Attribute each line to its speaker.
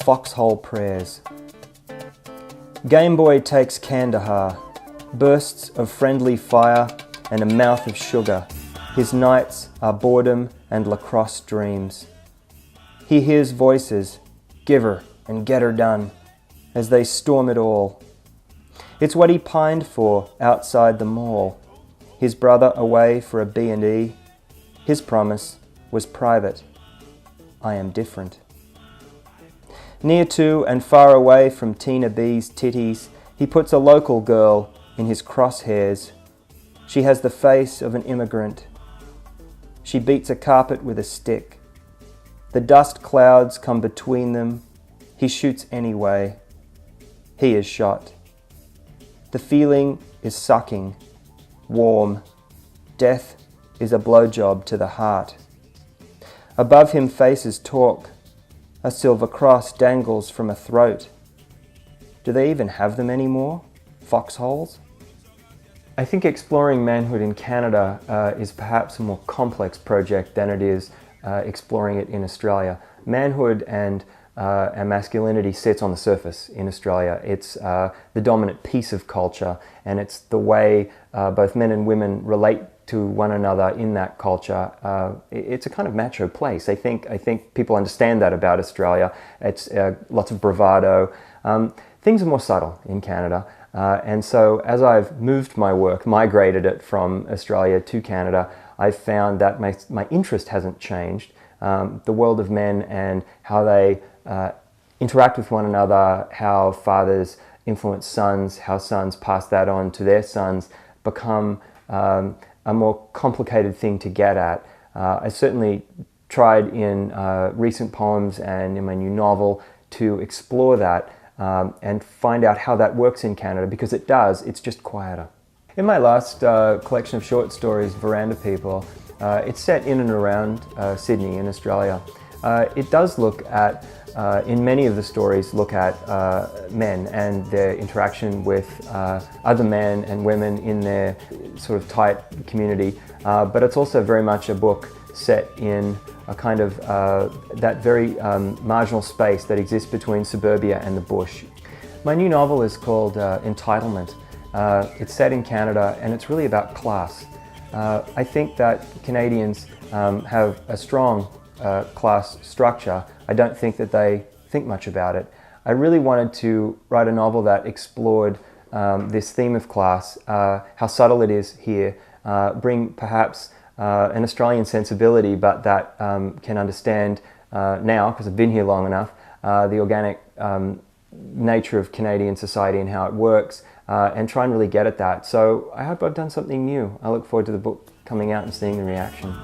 Speaker 1: Foxhole Prayers. Game Boy takes Kandahar, bursts of friendly fire and a mouth of sugar. His nights are boredom and lacrosse dreams. He hears voices, give her and get her done, as they storm it all. It's what he pined for outside the mall. His brother away for a B&E. His promise was private. I am different. Near to and far away from Tina B's titties, he puts a local girl in his crosshairs. She has the face of an immigrant. She beats a carpet with a stick. The dust clouds come between them. He shoots anyway. He is shot. The feeling is sucking, warm. Death is a blowjob to the heart. Above him faces talk. A silver cross dangles from a throat. Do they even have them anymore? Foxholes? I think exploring manhood in Canada is perhaps a more complex project than it is exploring it in Australia. Manhood and masculinity sits on the surface in Australia. It's the dominant piece of culture, and it's the way both men and women relate to one another in that culture. It's a kind of macho place. I think people understand that about Australia. It's lots of bravado. Things are more subtle in Canada. And so as I've moved my work, migrated it from Australia to Canada, I've found that my interest hasn't changed. The world of men and how they interact with one another, how fathers influence sons, how sons pass that on to their sons, become a more complicated thing to get at. I certainly tried in recent poems and in my new novel to explore that and find out how that works in Canada, because it does, it's just quieter. In my last collection of short stories, Veranda People, it's set in and around Sydney in Australia. It does look at, in many of the stories, look at men and their interaction with other men and women in their sort of tight community. But it's also very much a book set in a kind of that very marginal space that exists between suburbia and the bush. My new novel is called Entitlement. It's set in Canada, and it's really about class. I think that Canadians have a strong class structure. I don't think that they think much about it. I really wanted to write a novel that explored this theme of class, how subtle it is here, bring perhaps an Australian sensibility, but that can understand now, because I've been here long enough, the organic nature of Canadian society and how it works, and try and really get at that. So I hope I've done something new. I look forward to the book coming out and seeing the reaction.